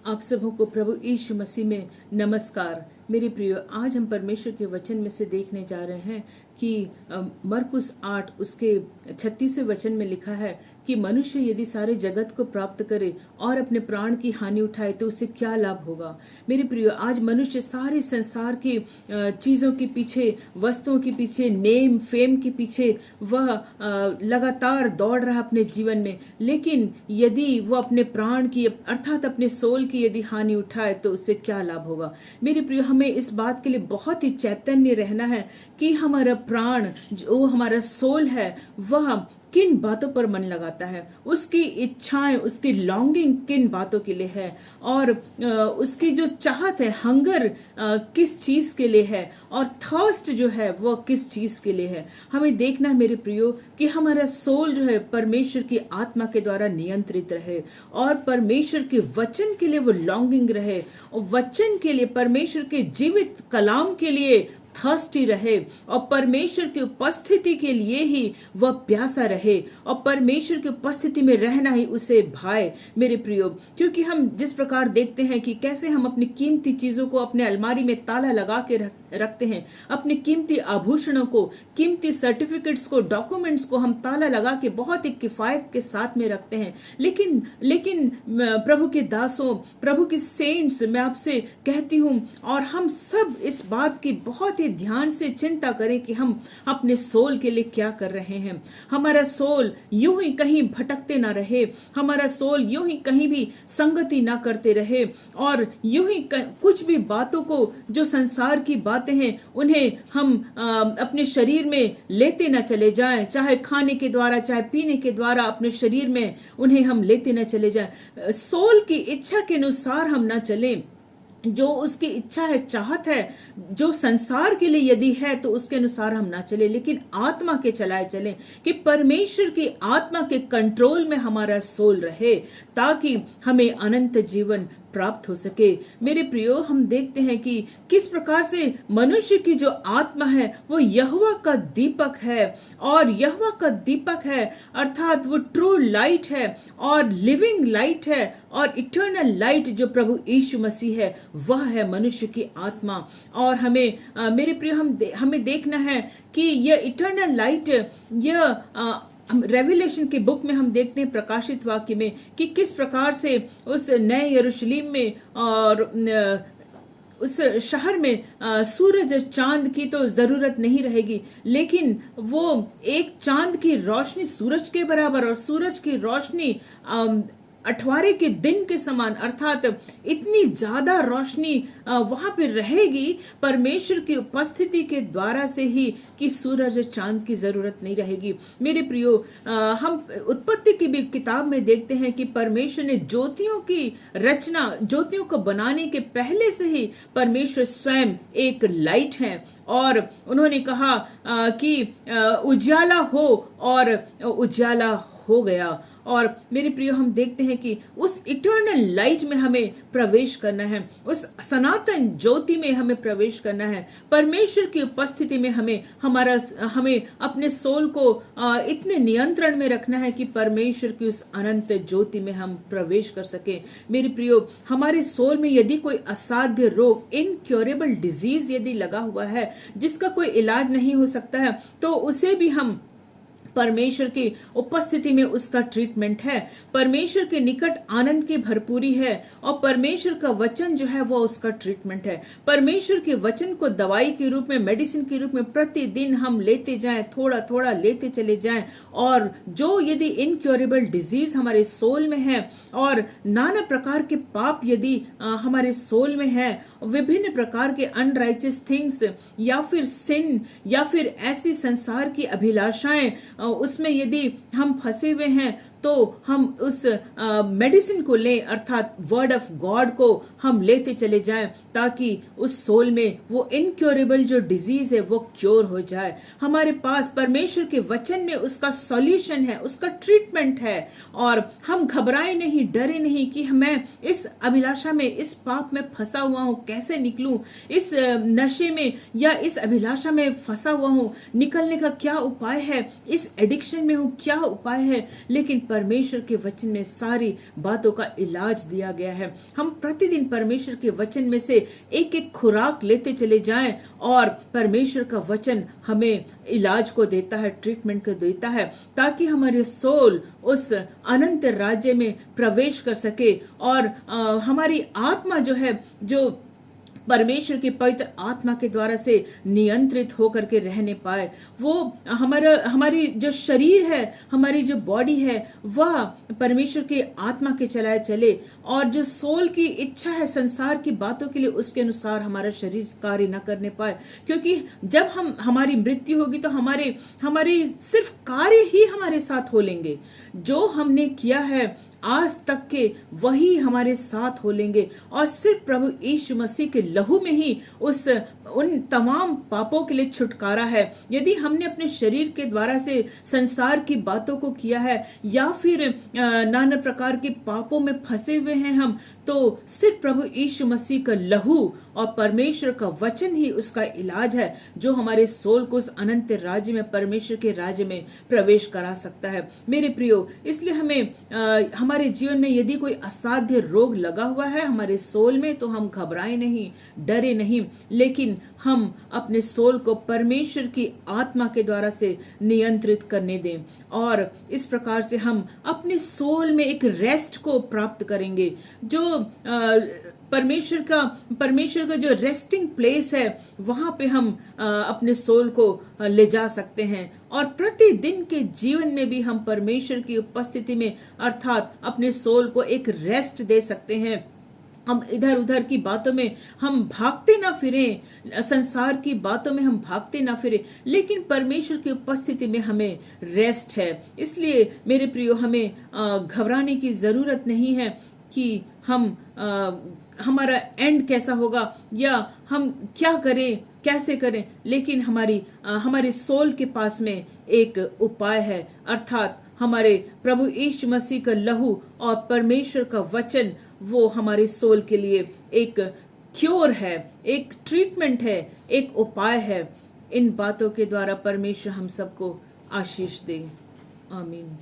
आप सबों को प्रभु यीशु मसीह में नमस्कार। मेरे प्रिय, आज हम परमेश्वर के वचन में से देखने जा रहे हैं कि मरकुस 8 उसके 36वें वचन में लिखा है कि मनुष्य यदि सारे जगत को प्राप्त करे और अपने प्राण की हानि उठाए तो उसे क्या लाभ होगा। मेरे प्रिय, आज मनुष्य सारे संसार की चीजों के पीछे, वस्तुओं के पीछे, नेम फेम के पीछे वह लगातार दौड़ रहा अपने जीवन में, लेकिन यदि वो अपने प्राण की अर्थात अपने सोल की यदि हानि उठाए तो उससे क्या लाभ होगा। मेरे प्रिय, हमें इस बात के लिए बहुत ही चैतन्य रहना है कि हमारा प्राण, जो हमारा सोल है, वह किन बातों पर मन लगाता है, उसकी इच्छाएं, उसकी लॉन्गिंग किन बातों के लिए है, और उसकी जो चाहत है, हंगर किस चीज के लिए है, और थर्स्ट जो है वह किस चीज के लिए है। हमें देखना है मेरे प्रियो कि हमारा सोल जो है परमेश्वर की आत्मा के द्वारा नियंत्रित रहे और परमेश्वर के वचन के लिए वो लॉन्गिंग रहे, और वचन के लिए, परमेश्वर के जीवित कलाम के लिए थर्स्टी रहे, और परमेश्वर की उपस्थिति के लिए ही वह प्यासा रहे, और परमेश्वर की उपस्थिति में रहना ही उसे भाए। मेरे प्रियो, क्योंकि हम जिस प्रकार देखते हैं कि कैसे हम अपनी कीमती चीजों को अपने अलमारी में ताला लगा के रखते हैं, अपने कीमती आभूषणों को, कीमती सर्टिफिकेट्स को, डॉक्यूमेंट्स को हम ताला लगा के बहुत ही किफायत के साथ में रखते हैं। लेकिन प्रभु के दासों, प्रभु के सेंट्स, मैं आपसे कहती हूं, और हम सब इस बात की बहुत ही ध्यान से चिंता करें कि हम अपने सोल के लिए क्या कर रहे हैं। हमारा सोल यूं ही कहीं भटकते ना रहे, हमारा सोल यूं ही कहीं भी संगति ना करते रहे, और यूं ही कुछ भी बातों को, जो संसार की बातें हैं, उन्हें हम अपने शरीर में लेते ना चले जाएं, चाहे खाने के द्वारा, चाहे पीने के द्वारा, अपने शरीर में उन्हें हम लेते ना चले जाएं। सोल की इच्छा के अनुसार हम ना चलें। जो उसकी इच्छा है, चाहत है, जो संसार के लिए यदि है तो उसके अनुसार हम ना चले, लेकिन आत्मा के चलाए चलें, कि परमेश्वर की आत्मा के कंट्रोल में हमारा सोल रहे, ताकि हमें अनंत जीवन प्राप्त हो सके। मेरे प्रियो, हम देखते हैं कि किस प्रकार से मनुष्य की जो आत्मा है वो यहोवा का दीपक है, और यहोवा का दीपक है अर्थात वो ट्रू लाइट है और लिविंग लाइट है और इटर्नल लाइट जो प्रभु यीशु मसीह है, वह है मनुष्य की आत्मा। और हमें मेरे प्रियो, हमें देखना है कि यह इटर्नल लाइट, यह हम रेवलेशन के बुक में हम देखते हैं, प्रकाशित वाक्य में, कि किस प्रकार से उस नए यरूशलेम में और उस शहर में सूरज चांद की तो जरूरत नहीं रहेगी, लेकिन वो एक चांद की रोशनी सूरज के बराबर और सूरज की रोशनी अठवारे के दिन के समान, अर्थात इतनी ज्यादा रोशनी वहां पर रहेगी परमेश्वर की उपस्थिति के द्वारा से ही, कि सूरज चांद की जरूरत नहीं रहेगी। मेरे प्रियो, हम उत्पत्ति की भी किताब में देखते हैं कि परमेश्वर ने ज्योतियों की रचना, ज्योतियों को बनाने के पहले से ही परमेश्वर स्वयं एक लाइट है, और उन्होंने कहा कि उजाला हो, और उजाला हो गया। और मेरे प्रियो, हम देखते हैं कि उस इटर्नल लाइट में हमें प्रवेश करना है, उस सनातन ज्योति में हमें प्रवेश करना है। परमेश्वर की उपस्थिति में हमें अपने सोल को इतने नियंत्रण में रखना है कि परमेश्वर की उस अनंत ज्योति में हम प्रवेश कर सके। मेरे प्रियो, हमारे सोल में यदि कोई असाध्य रोग, इनक्योरेबल डिजीज यदि लगा हुआ है, जिसका कोई इलाज नहीं हो सकता है, तो उसे भी हम परमेश्वर की उपस्थिति में उसका ट्रीटमेंट है। परमेश्वर के निकट आनंद की भरपूरी है, और परमेश्वर का वचन जो है वो उसका ट्रीटमेंट है। परमेश्वर के वचन को दवाई के रूप में, मेडिसिन के रूप में प्रतिदिन हम लेते जाएं, थोड़ा थोड़ा लेते चले जाएं, और जो यदि इनक्योरेबल डिजीज हमारे सोल में है, और नाना प्रकार के पाप यदि हमारे सोल में है, विभिन्न प्रकार के अनराइचियस थिंग्स, या फिर सिन, या फिर ऐसी संसार की अभिलाषाएं, उसमें यदि हम फंसे हुए हैं, तो हम उस मेडिसिन को लें, अर्थात वर्ड ऑफ गॉड को हम लेते चले जाएं, ताकि उस सोल में वो इनक्योरेबल जो डिजीज है वो क्योर हो जाए। हमारे पास परमेश्वर के वचन में उसका सॉल्यूशन है, उसका ट्रीटमेंट है, और हम घबराए नहीं, डरे नहीं कि मैं इस अभिलाषा में, इस पाप में फंसा हुआ हूं, कैसे निकलूं, इस नशे में या इस अभिलाषा में फंसा हुआ हूं, निकलने का क्या उपाय है, इस एडिक्शन में हूं, क्या उपाय है। लेकिन परमेश्वर के वचन में सारी बातों का इलाज दिया गया है। हम प्रतिदिन परमेश्वर के वचन में से एक एक खुराक लेते चले जाएं और परमेश्वर का वचन हमें इलाज को देता है, ट्रीटमेंट को देता है, ताकि हमारे सोल उस अनंत राज्य में प्रवेश कर सके और हमारी आत्मा जो है, जो परमेश्वर की पवित्र आत्मा के द्वारा से नियंत्रित होकर के रहने पाए। वो हमारी जो शरीर है, हमारी जो बॉडी है, वह परमेश्वर के आत्मा के चलाए चले, और जो सोल की इच्छा है संसार की बातों के लिए, उसके अनुसार हमारा शरीर कार्य न करने पाए। क्योंकि जब हमारी मृत्यु होगी तो हमारे सिर्फ कार्य ही हमारे साथ हो लेंगे। जो हमने किया है आज तक के वही हमारे साथ हो लेंगे, और सिर्फ प्रभु यीशु मसीह के लहू में ही उन तमाम पापों के लिए छुटकारा है। यदि हमने अपने शरीर के द्वारा से संसार की बातों को किया है या फिर नाना प्रकार के पापों में फंसे हुए हैं हम, तो सिर्फ प्रभु यीशु मसीह का लहू और परमेश्वर का वचन ही उसका इलाज है, जो हमारे सोल को उस अनंत राज्य में, परमेश्वर के राज्य में प्रवेश करा सकता है। मेरे प्रियो, इसलिए हमें हमारे जीवन में यदि कोई असाध्य रोग लगा हुआ है हमारे सोल में, तो हम घबराए नहीं, डरे नहीं, लेकिन हम अपने सोल को परमेश्वर की आत्मा के द्वारा से नियंत्रित करने दें, और इस प्रकार से हम अपने सोल में एक रेस्ट को प्राप्त करेंगे। जो परमेश्वर का जो रेस्टिंग प्लेस है, वहां पे हम अपने सोल को ले जा सकते हैं, और प्रतिदिन के जीवन में भी हम परमेश्वर की उपस्थिति में, अर्थात अपने सोल को एक रेस्ट दे सकते हैं। हम इधर उधर की बातों में हम भागते ना फिरें, संसार की बातों में हम भागते ना फिरें, लेकिन परमेश्वर की उपस्थिति में हमें रेस्ट है। इसलिए मेरे प्रियो, हमें घबराने की जरूरत नहीं है कि हमारा एंड कैसा होगा या हम क्या करें, कैसे करें, लेकिन हमारे सोल के पास में एक उपाय है, अर्थात हमारे प्रभु यीशु मसीह का लहू और परमेश्वर का वचन, वो हमारे सोल के लिए एक क्योर है, एक ट्रीटमेंट है, एक उपाय है। इन बातों के द्वारा परमेश्वर हम सबको आशीष दे। आमीन।